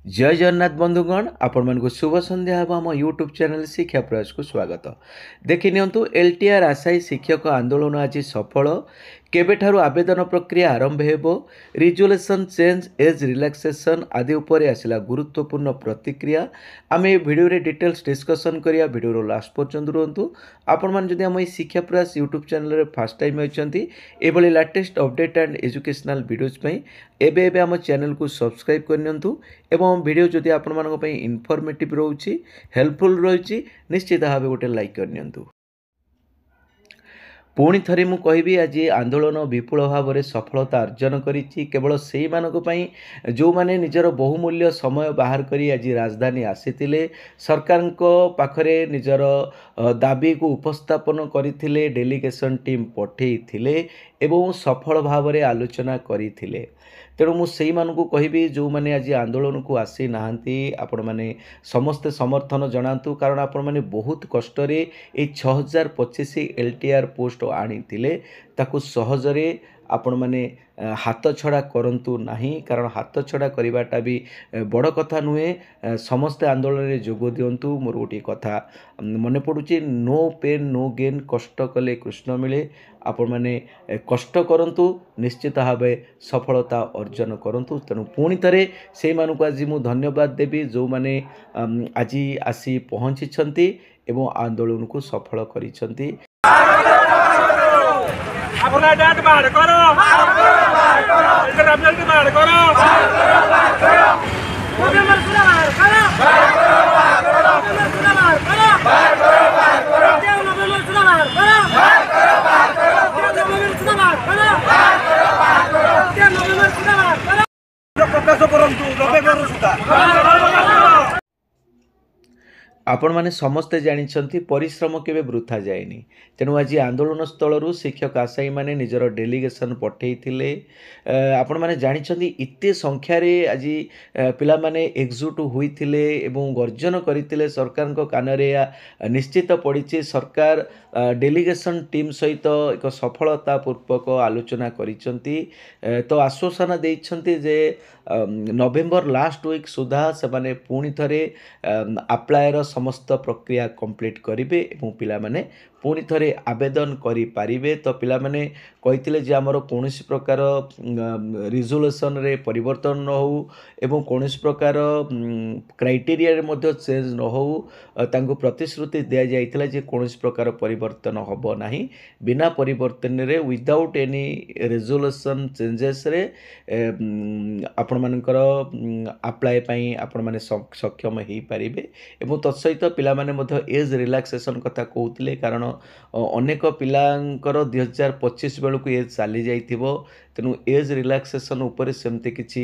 जय जगन्नाथ बंधुगण आपण मानक शुभ संध्या हम आम यूट्यूब चैनल शिक्षा प्रयास को स्वागत। देखि नियंतु एलटीआर आशायी शिक्षक आंदोलन आज सफल केबेठारु आवेदन प्रक्रिया आरंभ हेबो रिजोल्यूशन चेंज एज रिलैक्सेशन आदि उपरे आसिला गुरुत्वपूर्ण प्रतिक्रिया आम ए भिडियो रे डिटेल्स डिस्कशन करिया भिडियो लास्ट पर्यंत रुहतु। आपण मान जदि आम शिक्षा प्रयास यूट्यूब चैनल रे फर्स्ट टाइम अछंती एभली latest update and educational videos पई एबे एबे आम चैनल को सब्सक्राइब करनियंतु एवं वीडियो जदि आपण मानक पई इन्फॉर्मेटिव रहउची हेल्पफुल रहउची निश्चित भाबे गोटे लाइक करनियंतु। पुणी थरे मु कहबी आज आंदोलन विपुल भाव में सफलता अर्जन करिछि केवल सेही मानक पई जो माने निजर बहुमूल्य समय बाहर करी आज राजधानी आसीथिले सरकार को पाखरे निजर दाबी को उपस्थापन करथिले डेलीगेशन टीम पठेइथिले एवं सफल भाव में आलोचना करथिले। तेणु मुझे मानू कहबी जो मैंने आज आंदोलन को आसी नाहांती आपण माने समस्ते समर्थन जनातु कारण आपण माने बहुत कष्ट रे 6025 एलटीआर पोस्ट आनीथिले ताकू सहजरे आपण माने हाथ छड़ा करंतु नहीं कारण हाथ छड़ा करवाटा भी बड़ कथा नुहे। समस्ते आंदोलन रे जोग दियंतु। मोर गोटे कथा मन पड़ुची नो पेन नो गेन कष्ट कले कृष्ण मिले। आपण माने कष्ट करंतु निश्चित भाव सफलता अर्जन करंतु। तेणु पुणी थे से मानक आज मु धन्यवाद देवी जो माने आज आसी पहुँची एवं आंदोलन को सफल करिसंती। अपना डांट मार करो इंटरनेशनल की मार करो नवंबर सुना मार करो नवंबर सुना मार करो नवंबर सुना मार करो नवंबर सुना मार करो नवंबर सुना मार करो प्रकाश करंतु नवंबर सुधा आपण माने समस्ते जानिछंती परिश्रम केबे वृथा जाएनी। तेणु आज आंदोलन स्थल शिक्षक आशायी माने निजर डेलीगेशन पठेइथिले। आपण माने जानिछंती इत्ते संख्या रे आज पिला माने एकजुट होइथिले एवं गर्जन करिथिले सरकार को कानरे निश्चित पड़िछि। सरकार डेलीगेशन टीम सहित एक सफलता पूर्वक आलोचना करिसंती तो आश्वासन देइछंती जे नवेम्बर लास्ट वीक सुधा से माने पुणी थरे अप्लायर समस्त प्रक्रिया कंप्लीट करेंगे और पिला माने पुणी थे आवेदन करि पारिबे। तो पिला माने कहिथिले जे हमर कोनोसी प्रकार रिजोल्यूशन रे परिवर्तन न हो एवं कोनोसी प्रकार क्राइटेरिया रे मध्य चेंज न हो तांको प्रतिश्रुति दिया जाइथिला जे कोनोसी प्रकार परिवर्तन हबो नाही। बिना परिवर्तन रे विदाउट एनी रिजोल्यूशन चेंजेस रे आपण मानकर अप्लाई पई आपण माने सक्षम हेई पारिबे। एवं तत्सहित पिला माने मध्य एज रिलैक्सेशन कथा कहउतिले कारण अनेक पिलांकर 2025 बेलू एज चली जाइथिबो। तेणु एज रिलैक्सेशन उपर सेमती किछि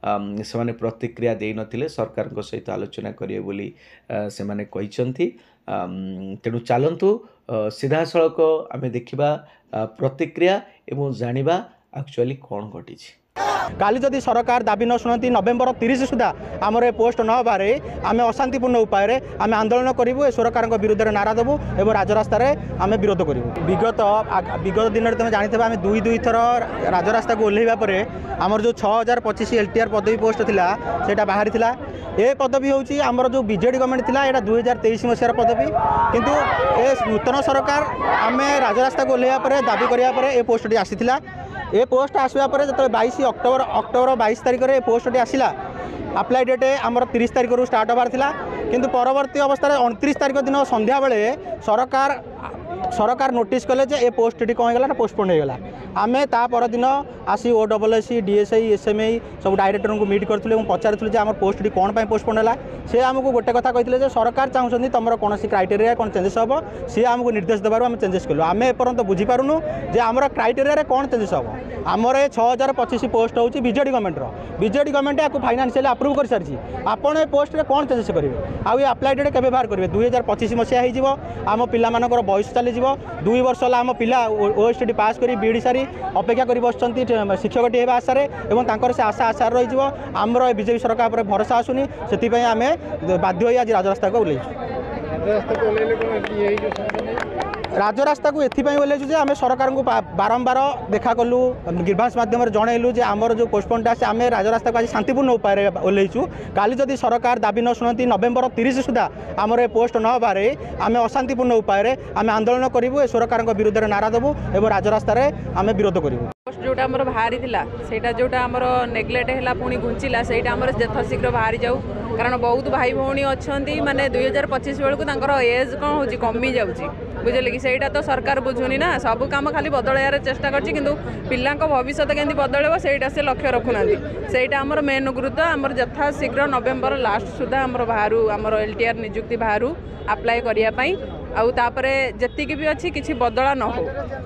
से माने प्रतिक्रिया दे नथिले सरकार को सहित आलोचना करिए बोली से माने कहिसंती। तेणु चलंतु सीधा सड़क आमे देखिबा प्रतिक्रिया एवं जानिबा एक्चुअली कोन घटिछि। काली जदि सरकार दाबी न शुणती नवेम्बर 30 सुधा आमर ए पोस्ट न बारे आम अशांतिपूर्ण उपाय आम आंदोलन करूँ सरकार विरुद्ध में नारा देवु और राजरास्तार आम विरोध करूँ। विगत दिन में तुम जानते आम दुई थर राजरास्ता को ओह्लैवा आमर जो 6025 एलटीआर पदवी पोस्ट थिला सेटा बाहरी थिला। ए पदवी होची आमर जो बीजेडी गवर्नमेंट थिला एटा 2023 मसीहार पदवी किंतु ए नूतन सरकार आम राजरास्ता को ओह्लैवा दाबी करा ए पोस्ट आसीथिला। ए पोस्ट आसवा जो 22 अक्टोबर 22 तारिख में पोस्ट आसला अप्लाई डेट आमर 30 तारिख रू स्टार्ट होबार थिला किंतु परवर्ती अवस्था 29 तारिख दिन संध्या बेले सरकार नोटिस कले जे ए पोस्ट टी कौन होगा पोस्टपोन होगा। आम तापर दिन आसी OSSC DSI SMI सब डायरेक्टर को मीट करूँ पचारूँ जे आम पोस्ट टी कौन पोस्टपोन है सी आमको गोटे कथा कहते सरकार चाहूँ तुम कौन क्राइटेरिया कौन चेंजेस हम सी आमको निर्देश देवर आम चेंजेस कलु आम एपर्यंत बुझीपारूँ जे आमर क्राइटेरिया कौन चेंजेस हम आमर 6025 पोस्ट हूँ बीजेडी गवर्नमेंट या फाइनान्शियली अप्रूव कर सारी आपड़ पोस्ट में कौन चेंजेस करेंगे आउ अप्लाई डेट के बाहर करेंगे 2025 मसीहा हो आम पिलाମାନଙ୍କର बयस चली 2 वर्ष है आम पिला OSTD पास कर बीडी सारी अपेक्षा कर बस शिक्षकटी होगा आशार और से आशा आशार रही आमर बीजेपी सरकार पर भरोसा आसुनी से आम बाध्य आज राजरास्ता को ओह्लैछु। राजरास्ता को एथिपाई ओह्लैछु आम सरकार को बारंबार देखा कलु ग्रीभांस माध्यम जनइलु जे आमर जो पोस्टपोनटा आसे आम राजरास्ता को आज शांतिपूर्ण उपाय ओह्लैछु काली जदि सरकार दाबी न शुणती नवेम्बर 30 सुधा आमर ए पोस्ट न बारे आम अशांतिपूर्ण उपाय आम आंदोलन करूँ सरकार विरुद्ध में नारा देवु और राजरास्त आम विरोध करूँ पोस्ट जोटा आमर बाहरी थिला जोटा आमर नेग्लेक्ट है पुणी घुंचला से आमर यथाशीघ्र बाहरी जाऊ कारण बहुत भाई भौणी अच्छा माने 2025 बेलू एज कौन हो कमी जाऊँगी बुझे कि सहीटा तो सरकार बुझुनी ना सब काम खाली बदलाइबार चेष्टा करछि किंतु पिलांक भविष्य केमती बदलैब सेटा से लक्ष्य रखुना सेटा आमर मेन गुरुत्व आमर यथाशीघ्र नवेम्बर लास्ट सुधा आमर बाहर आमर LTR नियुक्ति बाहर अप्लाई करने आउ तापरे जतिक भी अच्छी किसी बदला न हो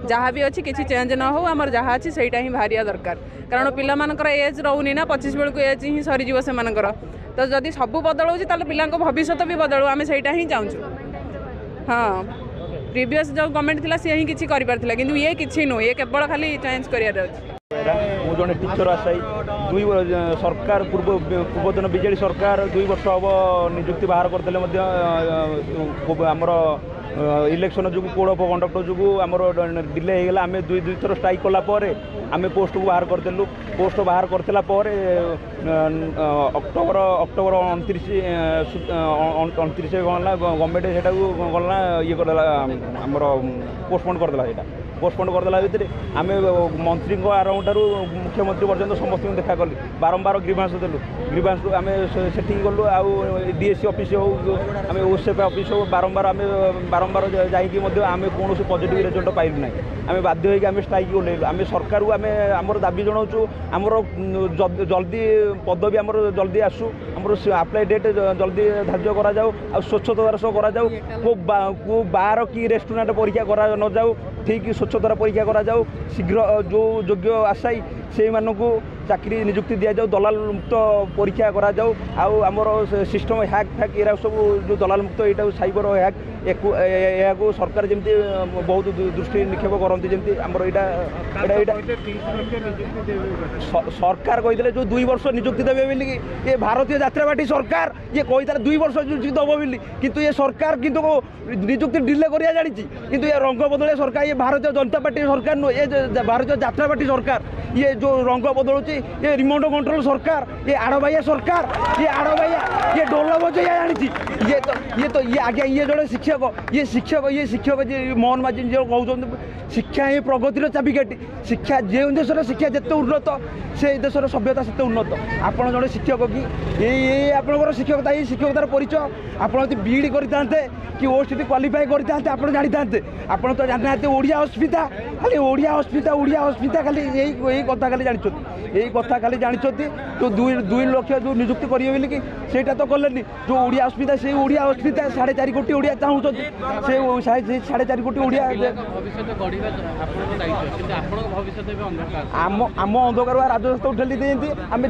जहाँ भी अच्छी किसी चेंज न हो आमर जहाँ अच्छी सेटा ही बाहरिया दरकार कारण पिलामानकर एज रोनी ना 25 बेलू एज ही सरीज से तो जदि सब बदलाऊँ ताल पिलांक भविष्य भी बदलू आम सेटा ही चाहूँ हाँ प्रीवियस जो गवर्नमेंट थिला से ही किछि करि पारथिला किंतु ये किछि नो ये केवल खाली चेंज करिया अछि मु जने टीचर आसाई दुई सरकार पूर्वतन बीजेडी सरकार 2 वर्ष हम नियुक्ति बाहर करते आमर इलेक्शन जो कोड ऑफ कंडक्ट जो आमर डिले हो गला आम दुई थर स्ट्राइक कलापर आम पोस्ट को बाहर करदेलु पोस्ट बाहर करला अक्टोबर 29 गला गवर्नमेंट से गला ये करदेला आमर पोस्टपोन करदेला ये पोस्टपोन करदेला भितर आम मंत्री आरंभ ठार मुख्यमंत्री पर्यटन समस्त देखा कली बारंबार ग्रीभांस देलु ग्रीभांस आम से गलु आउ DSC ऑफिस हो आम ओसेफ ऑफिस हो बारंबार आम बारंबार जाइए आम कौन पॉजिटिव रिजल्ट पाइलु ना आम बाध्य होकर आम स्ट्राइक ओह्लैलु आम सरकार को आम आमर दाबी जनाऊँ आमर जल्दी पदवी आमर जल्दी आसू आमर अप्लाई डेट जल्दी धार्य करा जाऊ आ स्वच्छतार सह करा जाऊ को बार कि रेस्टोरेंट परीक्षा करा न जाऊ ठीक स्वच्छतार परीक्षा करा जाऊ शीघ्र जो योग्य आशायी से मानू चाकरी नियुक्ति दि जाऊ दलाल मुक्त परीक्षा करा जाऊ आउ आमर सिस्टम हैक फैक ये सब जो दलाल मुक्त यहाँ साइबर हैक या सरकार जमी बहुत दृष्टि निक्षेप करती जमी आमर यहाँ सरकार कही जो 2 वर्ष नियुक्ति देवे बोली ये भारतीय यात्रा पार्टी सरकार ये कही 2 वर्ष नियुक्ति दब बोली किंतु ये सरकार किंतु नियुक्ति डिले करिया जानी किंतु ये रंग बदले सरकार ये भारतीय जनता पार्टी सरकार नुह ये भारतीय यात्रा पार्टी सरकार ये जो रंग बदलुची ये रिमोट कंट्रोल सरकार ये आड़बाइया सरकार ये आड़बाइया ये डोल बजैया जानी ये आज्ञा ये जड़े शिक्षक मोहन माझी जो कहते शिक्षा ही प्रगतिर चाबिकाठी शिक्षा जो देश शिक्षा जिते उन्नत से देशर सभ्यता से उन्नत आपड़ जड़े शिक्षक कि ये आपंकर शिक्षकता ये शिक्षकतार परिचय आपड़ बीईडी करते कि OST क्वालिफाई करते आप जानी था आप तो जाना ओडिया अस्मिता खाली ओडिया अस्मिता खाली यही कथा खाली जानते यही कथा खाली जानते तो 2 लाख जो नियुक्ति करेंगे बोलिकी सेटा तो कले जो ओडिया अस्मिता से ओडिया अस्मिता 4.5 कोटी ओडिया चाहूँ से 4.5 कोटी ओडिया आम अंधकार राजस्व उठेली दिखती आम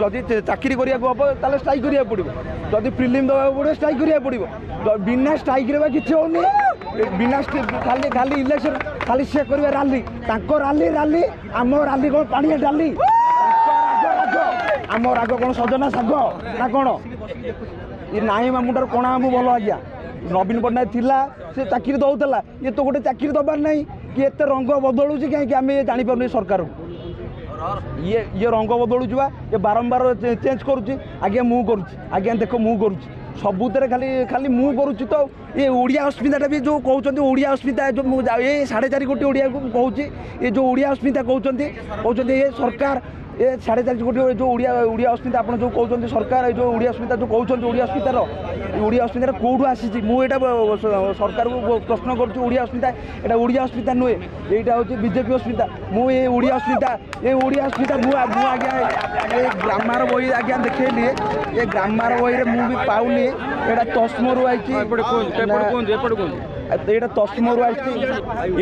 जदि चाकरी करने हम स्ट्राइक करा पड़ो जदि फिल्म देवा पड़ो स्ट्राइक करा पड़ो बिना स्ट्राइक कि बिना खाली खाली इलेक्शन खाली से कर राली राली आम राली कौन पानी डाली आम राग कौन सजना साग ना कौन ये नाई मामुटार कणा आम भल आज्ञा नवीन पट्टनायक थिला से चाकरी दौला ये तो गोटे चाकरी दबार ना कि एत रंग बदलुची कहीं आम जापर सरकार ये रंग बदलुवा ये बारंबार चेंज करुच्ची आज्ञा मु करुच्ची देख मु करुच्ची सबुतरे खाली खाली मु करुच्ची तो ये ओडिया अस्मिता भी जो कहते ओडिया अस्मिता जो ये 4.5 कोटी ओडिया को कहूँ ये जो ओडिया अस्मिता कहते ये सरकार ये 4.5 कोटी जो ओडिया अस्मिता आप जो कहते सरकार जो ओडिया अस्मिता जो कहते ओडिया अस्मिता कौटू आसी मुझे सरकार को प्रश्न करुँच ओडिया अस्मिता यहाँ ओडिया अस्मिता नुहे यहाँ हूँ बीजेपी अस्मिता मुझे ओडिया अस्मिता मुझे आज्ञा ये ग्रामार बही आज्ञा देखली ये ग्रामार बही में मुझे पाऊनी यहाँ तस्मरू आई এটা তসমରୁ ଆସିଛି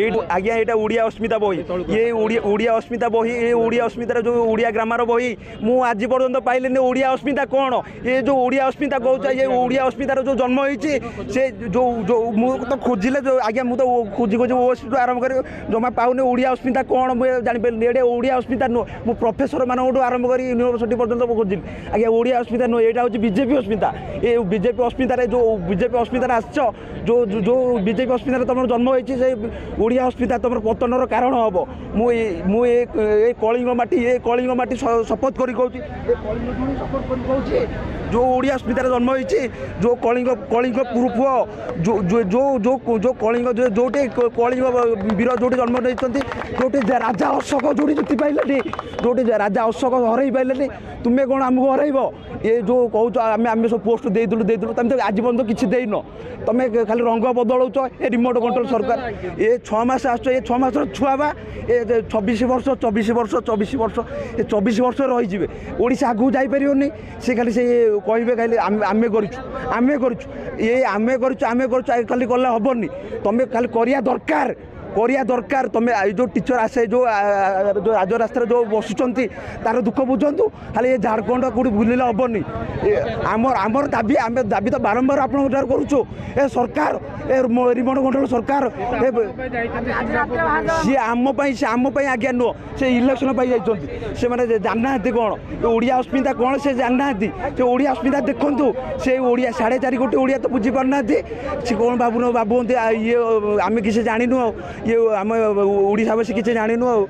ଏଇଠୁ ଆଜ୍ଞା ଏଇଟା ଓଡ଼ିଆ ଅସ୍ମିତା ବହି ଇଏ ଓଡ଼ିଆ ଅସ୍ମିତା ବହି ଏ ଓଡ଼ିଆ ଅସ୍ମିତାର ଯେଉଁ ଓଡ଼ିଆ ଗ୍ରାମାର ବହି ମୁଁ ଆଜି ପର୍ଯ୍ୟନ୍ତ ପାଇଲିନି ଓଡ଼ିଆ ଅସ୍ମିତା କ'ଣ ଏ ଯେଉଁ ଓଡ଼ିଆ ଅସ୍ମିତା କହୁଛ ଏ ଓଡ଼ିଆ ଅସ୍ମିତାର ଯେଉଁ ଜନ୍ମ ହେଇଛି ସେ ଯେଉଁ ମୁଁ ତ ଖୋଜିଲେ ଆଜ୍ଞା ମୁଁ ତ ଖୋଜି ଓସିଠୁ ଆରମ୍ଭ କରି ଜମା ପାଉନି ଓଡ଼ିଆ ଅସ୍ମିତା କ'ଣ ମୁଁ ଜାଣିପାରିଲିନି ଏଇଟା ଓଡ଼ିଆ ଅସ୍ମିତା ନୁହଁ ମୁଁ ପ୍ରଫେସରମାନଙ୍କଠୁ ଆରମ୍ଭ କରି ୟୁନିଭର୍ସିଟି ପର୍ଯ୍ୟନ୍ତ ମୁଁ ଖୋଜିଲି ଆଜ୍ଞା ଓଡ଼ିଆ ଅସ୍ମିତା ନୁହଁ ଏଇଟା ହେଉଛି ବିଜେପି ଅସ୍ମିତା ଏ ବିଜେପି ଅସ୍ମିତାରେ ଯେଉଁ ବିଜେପି ଅସ୍ମିତାରେ ଆସିଛ ଯେଉଁ ବିଜେପି ଅସ୍ମିତାରେ ତୁମର ଜନ୍ମ ହେଇଛି ସେ ଓଡ଼ିଆ ଅସ୍ମିତା ତୁମର ପତନର କାରଣ ହେବ ମୁଁ ଏ କଳିଙ୍ଗ ମାଟି ଶପଥ କରି କହୁଛି ଶପଥ କରି କହୁଛି ଯେଉଁ ଓଡ଼ିଆ ଅସ୍ମିତାରେ ଜନ୍ମ ହେଇଛି ଯେଉଁ କଳିଙ୍ଗ ପୁଅ ଯେଉଁ କଳିଙ୍ଗ ଯେଉଁଠି କଳିଙ୍ଗ ବୀର ଯେଉଁଠି ଜନ୍ମ ନେଇଛନ୍ତି ଯେଉଁଠି ରାଜା ଅଶୋକ ଯେଉଁଠି ଜିତି ପାଇଲେନି ଯେଉଁଠି ରାଜା ଅଶୋକ ହରେଇ ପାଇଲେନି ତୁମେ କ'ଣ ଆମକୁ ହରେଇବ ଏ ଯେଉଁ କହୁଛ ଆମେ ସବୁ ପୋଷ୍ଟ ଦେଇଥିଲୁ ତମେ ତ ଆଜି ପର୍ଯ୍ୟନ୍ତ କିଛି ଦେଇନ ତମେ ଖାଲି ରଙ୍ଗ ବଦଳଉଛ ଏ ରିମୋଟ୍ କଣ୍ଟ୍ରୋଲ ସରକାର ଏ 6 ମାସ ଆସୁଛ ଏ 6 ମାସର ଛୁଆ ବା ଏ 24 ବର୍ଷ ଏ 24 ବର୍ଷ ରହିଯିବେ ଓଡ଼ିଶା ଆଗକୁ ଯାଇପାରିବନି ସେ ଖାଲି ସେ କହିବେ ଖାଲି ଆମେ କରିଛୁ ଖାଲି କଲେ ହେବନି ତମେ ଖାଲି କରିବା ଦରକାର ତମେ ଯେଉଁ ଟିଚର ଆସେ ଯେଉଁ ରାଜରାସ୍ତାରେ ଯେଉଁ ବସୁଛନ୍ତି ତାର ଦୁଃଖ ବୁଝନ୍ତୁ ଖାଲି ଏ ଝାଡ଼ଖଣ୍ଡ କେଉଁଠି ବୁଲିଲେ ହେବନି ଆମର ଦାବି ତ ବାରମ୍ବାର ଆପଣଙ୍କ ଠାରୁ କରୁଛୁ ଏ ସରକାର ଏ ରିମୋଟ୍ କଣ୍ଟ୍ରୋଲ ସରକାର ସିଏ ଆମ ପାଇଁ ଆଜ୍ଞା ନୁହଁ ସେ ଇଲେକ୍ସନ ପାଇଁ ଯାଇଛନ୍ତି ସେମାନେ ଜାଣିନାହାନ୍ତି କ'ଣ ଓଡ଼ିଆ ଅସ୍ମିତା କ'ଣ ସେ ଜାଣିନାହାନ୍ତି ସେ ଓଡ଼ିଆ ଅସ୍ମିତା ଦେଖନ୍ତୁ ସେ ଓଡ଼ିଆ 4.5 କୋଟି ଓଡ଼ିଆ ତ ବୁଝିପାରୁନାହାନ୍ତି ସେ କ'ଣ ଭାବୁନ୍ତି ଇଏ ଆମେ କିଛି ଜାଣିନୁ ଆଉ ଇଏ ଆମ ଓଡ଼ିଶାବାସୀ କିଛି ଜାଣିନୁ ଆଉ